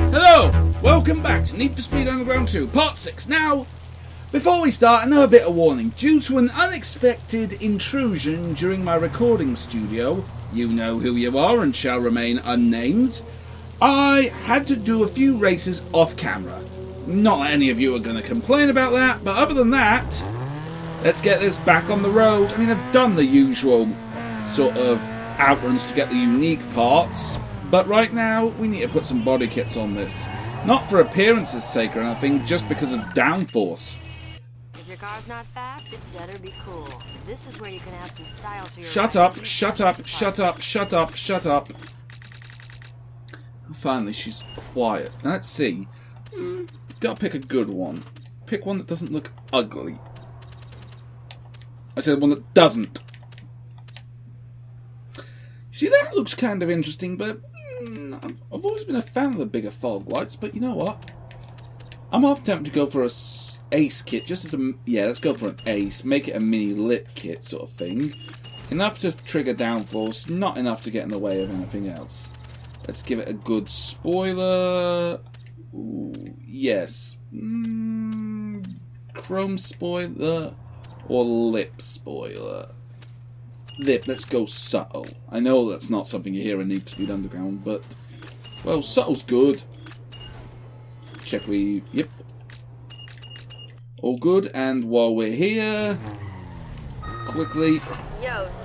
Hello! Welcome back to Need for Speed Underground 2, Part 6. Now, before we start, another bit of warning. Due to an unexpected intrusion during my recording studio, you know who you are and shall remain unnamed, I had to do a few races off camera. Not that any of you are going to complain about that, but other than that, let's get this back on the road. I mean, I've done the usual sort of outruns to get the unique parts, but right now we need to put some body kits on this. Not for appearance's sake or anything, just because of downforce. If your car's not fast, it better be cool. This is where you can add some style to your Shut up, shut up, shut up, shut up, shut up. Finally, she's quiet. Now, let's see. Gotta pick a good one. Pick one that doesn't look ugly. I said one that doesn't. See, that looks kind of interesting, but I've always been a fan of the bigger fog lights, but you know what? I'm half tempted to go for a ace kit, just as a... Yeah, let's go for an ace. Make it a mini lit kit sort of thing. Enough to trigger downforce, not enough to get in the way of anything else. Let's give it a good spoiler. Ooh, yes. Chrome spoiler or lip spoiler? Lip, let's go subtle. I know that's not something you hear in Need for Speed Underground, but, well, subtle's good. Check yep. All good, and while we're here, quickly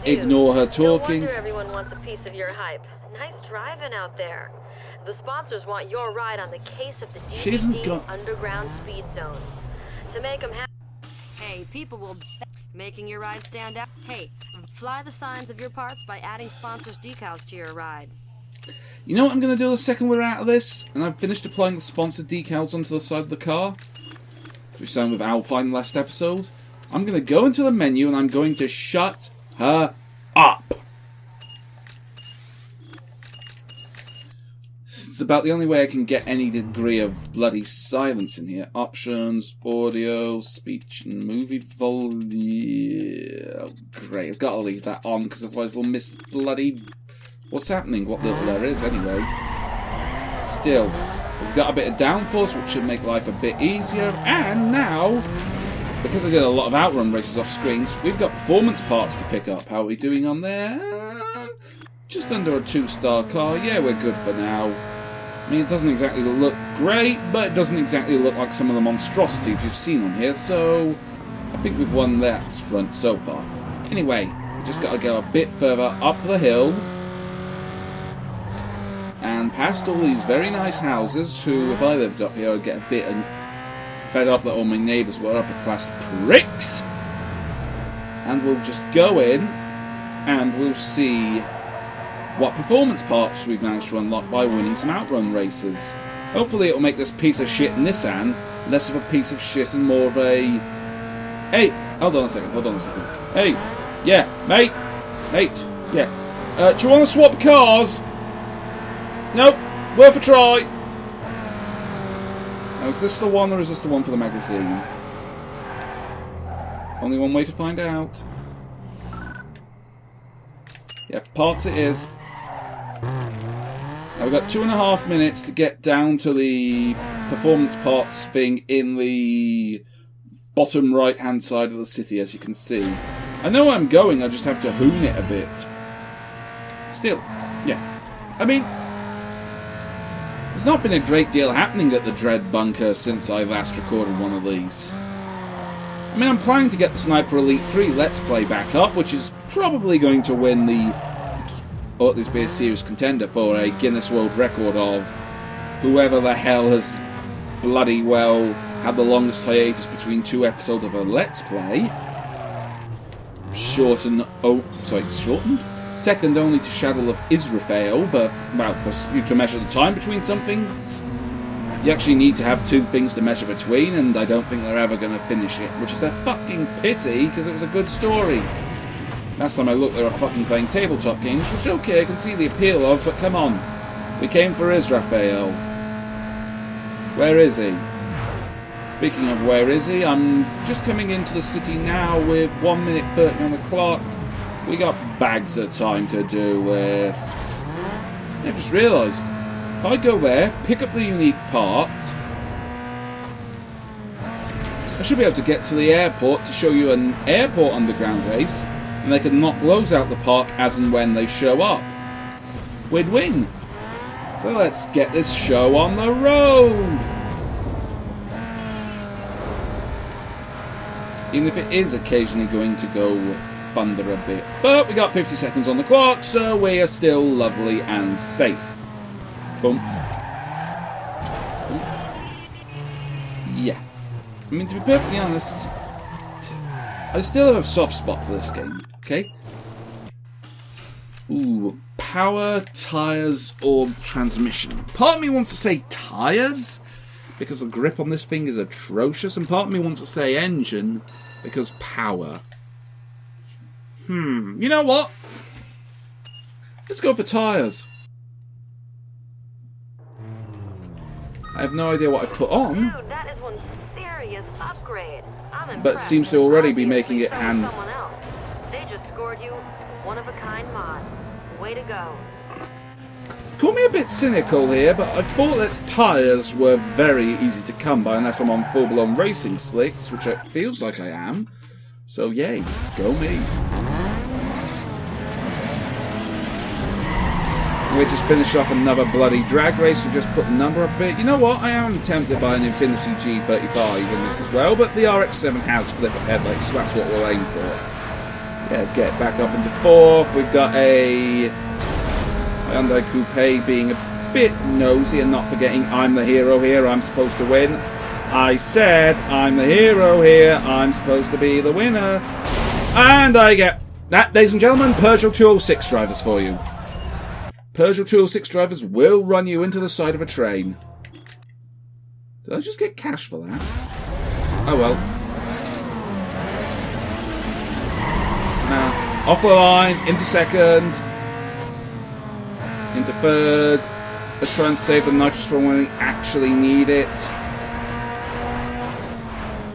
ignore her talking. No wonder everyone wants a piece of your hype. Nice driving out there. The sponsors want your ride on the case of the DVD Underground Speed Zone. To make them happy. Hey, people will making your ride stand out. Hey, fly the signs of your parts by adding sponsors' decals to your ride. You know what I'm going to do the second we're out of this? And I've finished applying the sponsored decals onto the side of the car, which done with Alpine last episode. I'm going to go into the menu and I'm going to shut her up. It's about the only way I can get any degree of bloody silence in here. Options, audio, speech and movie volume. Oh, great, I've got to leave that on because otherwise we'll miss bloody... What's happening? What little there is anyway. Still, we've got a bit of downforce which should make life a bit easier. And now, because I did a lot of outrun races off screens, we've got performance parts to pick up. How are we doing on there? Just under a 2-star car. Yeah, we're good for now. I mean, it doesn't exactly look great, but it doesn't exactly look like some of the monstrosities you've seen on here, so I think we've won that front so far. Anyway, we just got to go a bit further up the hill and past all these very nice houses who, if I lived up here, I'd get a bit fed up that all my neighbours were upper-class pricks. And we'll just go in and we'll see what performance parts we've managed to unlock by winning some outrun races. Hopefully it'll make this piece of shit Nissan less of a piece of shit and more of a... Hey, hold on a second. Hey, yeah, mate, yeah. Do you want to swap cars? Nope, worth a try. Now, is this the one or is this the one for the magazine? Only one way to find out. Yeah, parts it is. Now we've got 2.5 minutes to get down to the performance parts thing in the bottom right hand side of the city, as you can see. I know where I'm going, I just have to hoon it a bit. Still, yeah. I mean, there's not been a great deal happening at the Dread Bunker since I last recorded one of these. I mean, I'm planning to get the Sniper Elite 3 Let's Play back up, which is probably going to win the... or at least be a serious contender for a Guinness World Record of whoever the hell has bloody well had the longest hiatus between 2 episodes of a Let's Play. Shortened... Second only to Shadow of Israfel, but, well, for you to measure the time between some things, you actually need to have 2 things to measure between, and I don't think they're ever going to finish it, which is a fucking pity, because it was a good story. Last time I looked, they were fucking playing tabletop games, which, okay, I can see the appeal of, but come on. We came for Israfel. Where is he? Speaking of where is he, I'm just coming into the city now with 1 minute 30 on the clock. We got bags of time to do this. I just realised, If I go there, pick up the unique part, I should be able to get to the airport to show you an airport underground race, and they can knock those out the park as and when they show up. Win-win. So let's get this show on the road. Even if it is occasionally going to go thunder a bit. But we got 50 seconds on the clock, so we are still lovely and safe. Boom. Yeah. I mean, to be perfectly honest, I still have a soft spot for this game, okay? Ooh, power, tyres, or transmission. Part of me wants to say tyres, because the grip on this thing is atrocious, and part of me wants to say engine, because power. You know what? Let's go for tyres. I have no idea what I've put on. Dude, that is one serious upgrade. I'm impressed. But seems to already be making it hand. Someone else. They just scored you one of a kind mod. Way to go. Call me a bit cynical here, but I thought that tyres were very easy to come by unless I'm on full-blown racing slicks, which it feels like I am. So yay, go me. We just finished off another bloody drag race. We just put the number up a bit. You know what? I am tempted by an Infinity G35 in this as well, but the RX-7 has flip-up headlights, so that's what we'll aim for. Yeah, get back up into fourth. We've got a Hyundai Coupe being a bit nosy and not forgetting I'm the hero here. I'm supposed to win. I said I'm the hero here. I'm supposed to be the winner. And I get that, ladies and gentlemen. Peugeot 206 drivers for you. Peugeot 206 drivers will run you into the side of a train. Did I just get cash for that? Oh well. Now, off the line, into second, into third. Let's try and save the nitrous for when we actually need it.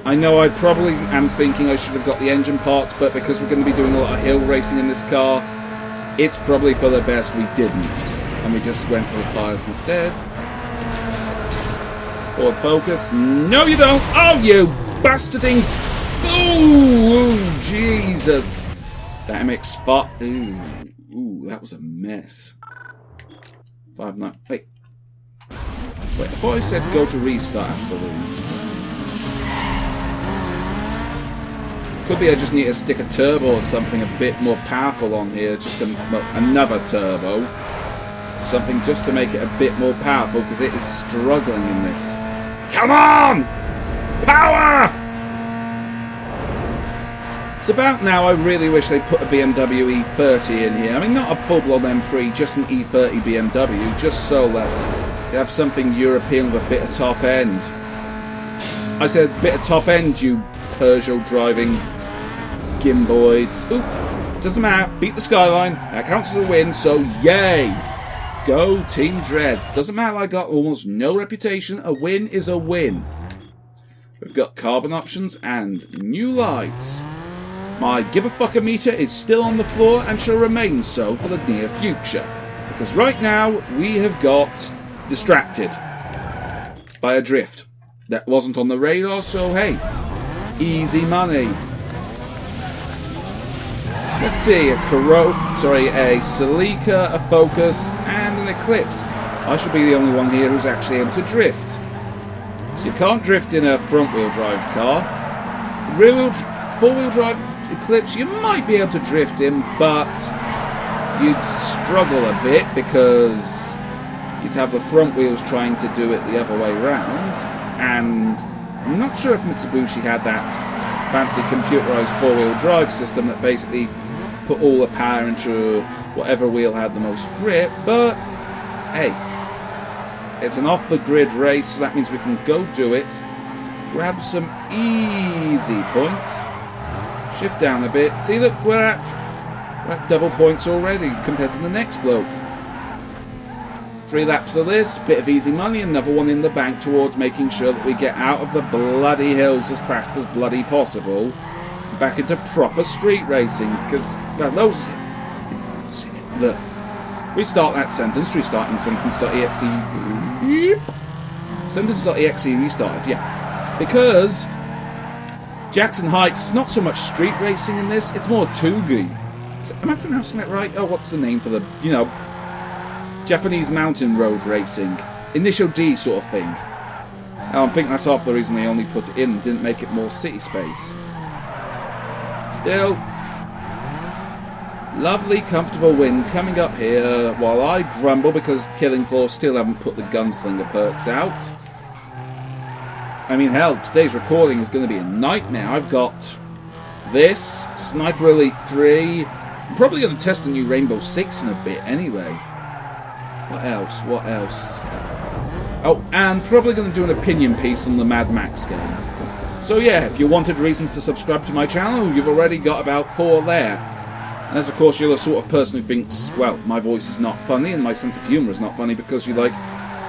I know I probably am thinking I should have got the engine parts, but because we're going to be doing a lot of hill racing in this car, it's probably for the best we didn't. And we just went for the tyres instead. Forward focus. No, you don't. Oh, you bastarding. Ooh, Jesus. That MX-5. Ooh, that was a mess. 5-9. Wait, I thought I said go to restart after these. Could be I just need to stick a turbo or something a bit more powerful on here. Just another turbo. Something just to make it a bit more powerful because it is struggling in this. Come on! Power! It's about now I really wish they put a BMW E30 in here. I mean, not a full-blown M3, just an E30 BMW, just so that you have something European with a bit of top end. I said bit of top end, you Peugeot driving gimboids. Oop, doesn't matter. Beat the Skyline. That counts as a win, so yay! Go Team Dread. Doesn't matter, I got almost no reputation. A win is a win. We've got carbon options and new lights. My give-a-fucker meter is still on the floor and shall remain so for the near future. Because right now, we have got distracted by a drift. That wasn't on the radar, so hey, easy money. Let's see, a Celica, a Focus, and an Eclipse. I should be the only one here who's actually able to drift. So you can't drift in a front-wheel drive car. Four-wheel drive Eclipse, you might be able to drift in, but you'd struggle a bit because you'd have the front wheels trying to do it the other way round. And I'm not sure if Mitsubishi had that fancy computerized four-wheel drive system that basically put all the power into whatever wheel had the most grip, but hey, it's an off-the-grid race, so that means we can go do it, grab some easy points, shift down a bit. See, look, we're at double points already compared to the next bloke. 3 laps of this, bit of easy money, another one in the bank towards making sure that we get out of the bloody hills as fast as bloody possible, back into proper street racing, because well, Restart that sentence. Restarting sentence.exe. Sentence.exe restarted, yeah. Because Jackson Heights is not so much street racing in this, it's more Tugi. Am I pronouncing that right? Oh, what's the name for the, you know, Japanese mountain road racing? Initial D sort of thing. I think that's half the reason they only put it in, didn't make it more city space. Still, lovely, comfortable win coming up here while I grumble because Killing Floor still haven't put the Gunslinger perks out. I mean, hell, today's recording is going to be a nightmare. I've got this, Sniper Elite 3. I'm probably going to test the new Rainbow Six in a bit anyway. What else? What else? Oh, and probably going to do an opinion piece on the Mad Max game. So yeah, if you wanted reasons to subscribe to my channel, you've already got about 4 there. As of course you're the sort of person who thinks, well, my voice is not funny and my sense of humour is not funny because you like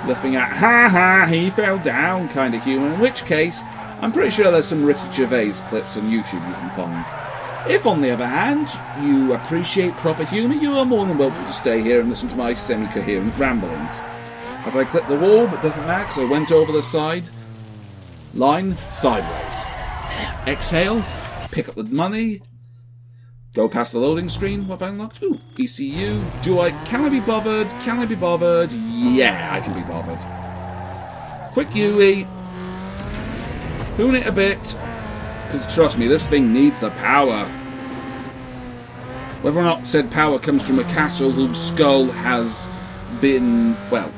laughing at, ha ha, he fell down kind of humour, in which case, I'm pretty sure there's some Ricky Gervais clips on YouTube you can find. If, on the other hand, you appreciate proper humour, you are more than welcome to stay here and listen to my semi-coherent ramblings. As I clip the wall, but doesn't matter because I went over the side, line sideways. Exhale, pick up the money, go past the loading screen. What have I unlocked? Ooh, ECU. Can I be bothered? Can I be bothered? Yeah, I can be bothered. Quick UE. Hoon it a bit. Because trust me, this thing needs the power. Whether or not said power comes from a castle whose skull has been, well,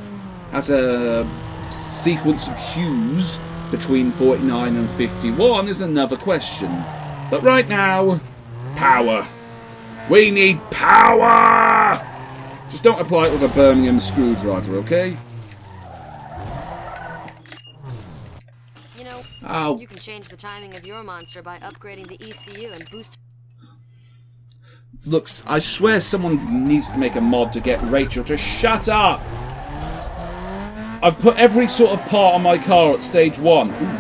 has a sequence of hues between 49 and 51 is another question. But right now, power. We need power! Just don't apply it with a Birmingham screwdriver, okay? You know, you can change the timing of your monster by upgrading the ECU and boost. Looks, I swear someone needs to make a mod to get Rachel to shut up! I've put every sort of part on my car at stage 1. Ooh.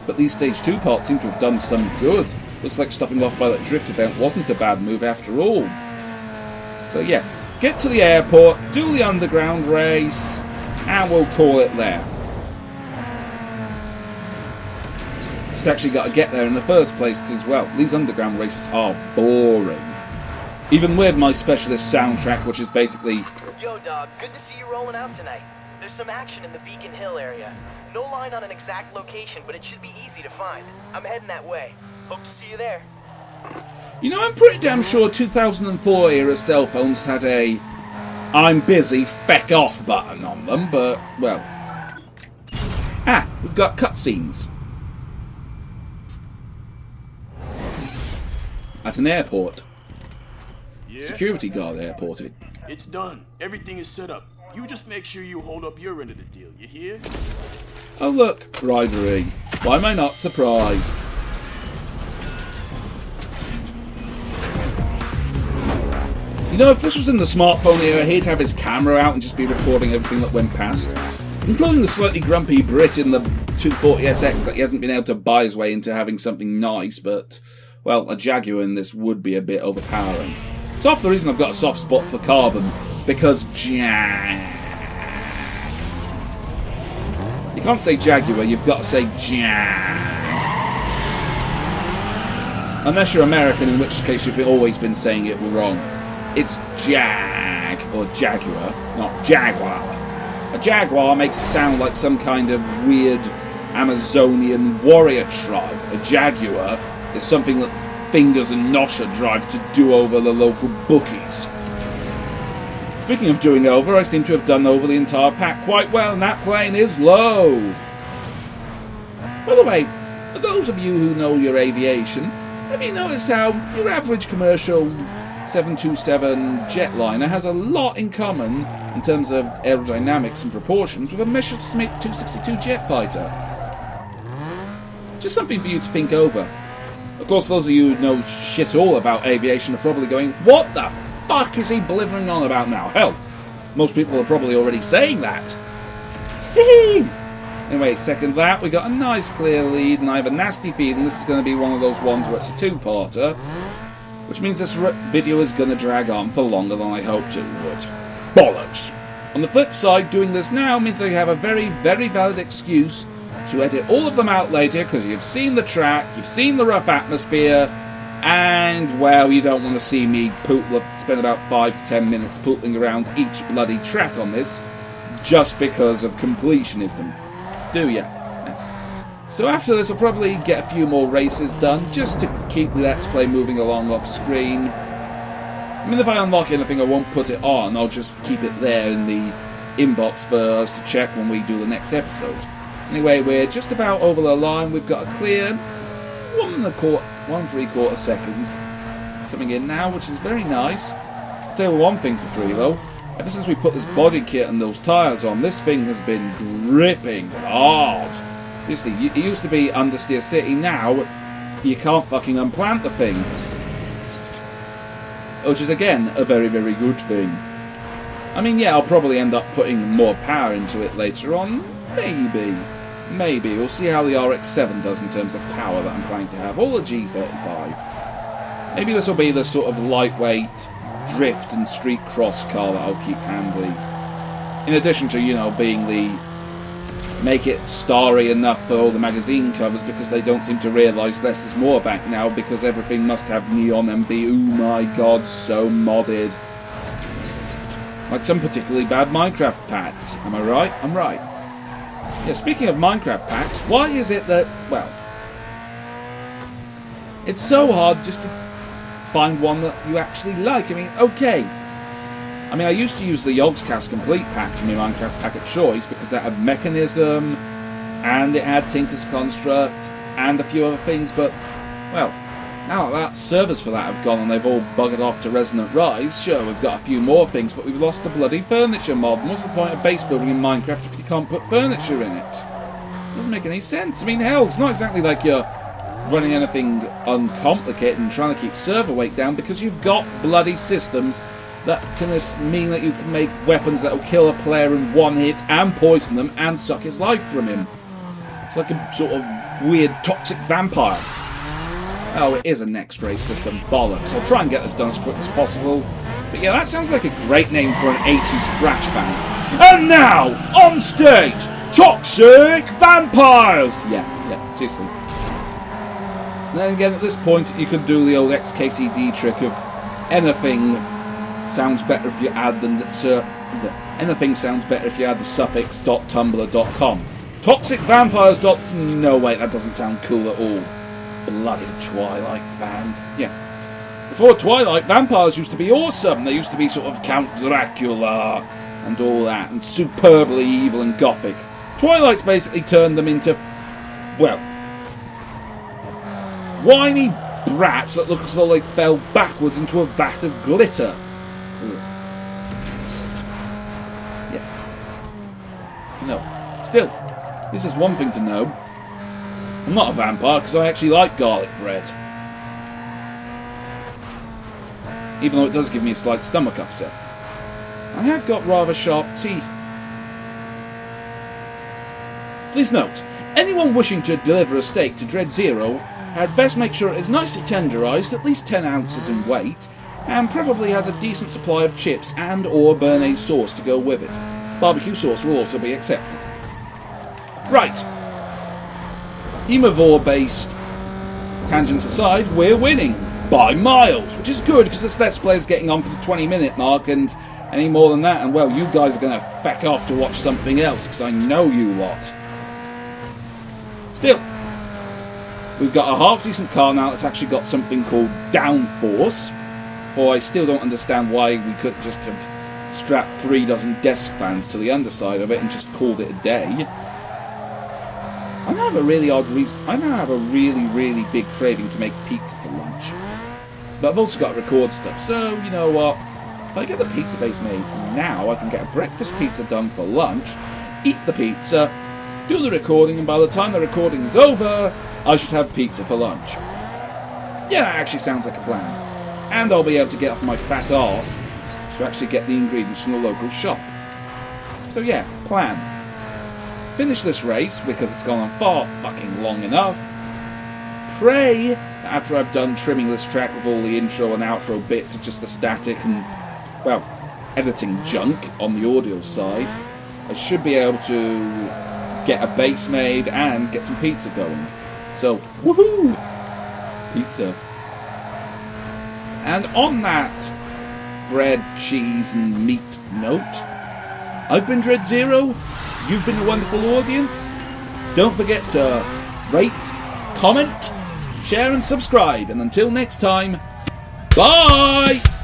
But these stage 2 parts seem to have done some good. Looks like stopping off by that drift event wasn't a bad move after all. So yeah, get to the airport, do the underground race, and we'll call it there. Just actually got to get there in the first place because, well, these underground races are boring. Even with my specialist soundtrack, which is basically... Yo, dog, good to see you rolling out tonight. There's some action in the Beacon Hill area. No line on an exact location, but it should be easy to find. I'm heading that way. Hope to see you there. You know, I'm pretty damn sure 2004 era cell phones had a I'm busy, feck off button on them, but, well... Ah, we've got cutscenes. At an airport. Yeah? Security guard airported. It's done. Everything is set up. You just make sure you hold up your end of the deal, you hear? Oh look, Ridery. Why am I not surprised? You know, if this was in the smartphone era, he'd have his camera out and just be recording everything that went past. Including the slightly grumpy Brit in the 240SX that he hasn't been able to buy his way into having something nice, but, well, a Jaguar in this would be a bit overpowering. It's half the reason I've got a soft spot for Carbon, because Jag. You can't say Jaguar, you've got to say Jag. Unless you're American, in which case you've always been saying it wrong. It's Jag, or Jaguar, not Jaguar. A Jaguar makes it sound like some kind of weird Amazonian warrior tribe. A Jaguar is something that Fingers and Nosha drive to do over the local bookies. Speaking of doing over, I seem to have done over the entire pack quite well, and that plane is low. By the way, for those of you who know your aviation, have you noticed how your average commercial 727 jetliner has a lot in common in terms of aerodynamics and proportions with a Messerschmitt 262 jet fighter? Just something for you to think over. Of course, those of you who know shit all about aviation are probably going, what the fuck is he blithering on about now? Hell, most people are probably already saying that. Hee-hee! Anyway, second that, we got a nice clear lead, and I have a nasty feeling this is going to be one of those ones where it's a two-parter, which means this video is going to drag on for longer than I hoped it would. bollocks. On the flip side, doing this now means I have a very, very valid excuse to edit all of them out later, because you've seen the track, you've seen the rough atmosphere, and, well, you don't want to see me spend about 5 to 10 minutes pootling around each bloody track on this, just because of completionism. Do ya? So after this, I'll probably get a few more races done, just to keep the Let's Play moving along off screen. I mean, if I unlock anything, I won't put it on, I'll just keep it there in the inbox for us to check when we do the next episode. Anyway, we're just about over the line. We've got a clear 1 3/4 seconds coming in now, which is very nice. I'll tell you one thing for free though. Ever since we put this body kit and those tyres on, this thing has been gripping hard. Seriously, it used to be Understeer City, now you can't fucking unplant the thing. Which is again a very, very good thing. I mean, yeah, I'll probably end up putting more power into it later on. Maybe. We'll see how the RX-7 does in terms of power that I'm planning to have. Or the G35. Maybe this will be the sort of lightweight drift and street cross car that I'll keep handy. In addition to, you know, being the make it starry enough for all the magazine covers, because they don't seem to realise less is more back now, because everything must have neon and be, oh my god, so modded. Like some particularly bad Minecraft packs. Am I right? I'm right. Yeah, speaking of Minecraft packs, why is it that, well, it's so hard just to find one that you actually like? I mean, okay. I mean, I used to use the Yogscast Complete pack in my Minecraft pack of choice because that had Mechanism, and it had Tinker's Construct, and a few other things, but, well, now that servers for that have gone and they've all buggered off to Resonant Rise, sure, we've got a few more things, but we've lost the bloody furniture mod. And what's the point of base building in Minecraft if you can't put furniture in it? Doesn't make any sense. I mean, hell, it's not exactly like you're running anything uncomplicated and trying to keep server weight down, because you've got bloody systems that can mean that you can make weapons that will kill a player in one hit and poison them and suck his life from him. It's like a sort of weird toxic vampire. Oh, it is a next ray system. Bollocks. I'll try and get this done as quick as possible. But yeah, that sounds like a great name for an 80s thrash band. And now, on stage, Toxic Vampires! Yeah, seriously. And then again, at this point, you could do the old XKCD trick of anything sounds better if you add anything sounds better if you add the suffix .tumblr.com. Toxic Vampires. No, wait, that doesn't sound cool at all. Bloody Twilight fans. Yeah. Before Twilight, vampires used to be awesome. They used to be sort of Count Dracula and all that, and superbly evil and gothic. Twilight's basically turned them into, well, whiny brats that look as though they fell backwards into a vat of glitter. Yeah. No. Still, this is one thing to know. I'm not a vampire because I actually like garlic bread. Even though it does give me a slight stomach upset. I have got rather sharp teeth. Please note, anyone wishing to deliver a steak to Dread Zero had best make sure it is nicely tenderised, at least 10 ounces in weight, and preferably has a decent supply of chips and or béarnaise sauce to go with it. Barbecue sauce will also be accepted. Right. Hemovore-based tangents aside, we're winning by miles, which is good because this Let's Play is getting on for the 20-minute mark, and any more than that, and well, you guys are going to feck off to watch something else because I know you lot. Still, we've got a half-decent car now that's actually got something called downforce, for I still don't understand why we couldn't just have strapped 3 dozen desk fans to the underside of it and just called it a day. I now have a really odd reason. I now have a really big craving to make pizza for lunch. But I've also got to record stuff, so you know what? If I get the pizza base made now, I can get a breakfast pizza done for lunch, eat the pizza, do the recording, and by the time the recording is over, I should have pizza for lunch. Yeah, that actually sounds like a plan. And I'll be able to get off my fat arse to actually get the ingredients from the local shop. So yeah, plan. Finish this race because it's gone on far fucking long enough. Pray that after I've done trimming this track with all the intro and outro bits of just the static and, well, editing junk on the audio side, I should be able to get a base made and get some pizza going. So, woohoo! Pizza. And on that bread, cheese, and meat note, I've been Dread Zero. You've been a wonderful audience. Don't forget to rate, comment, share, and subscribe. And until next time, bye!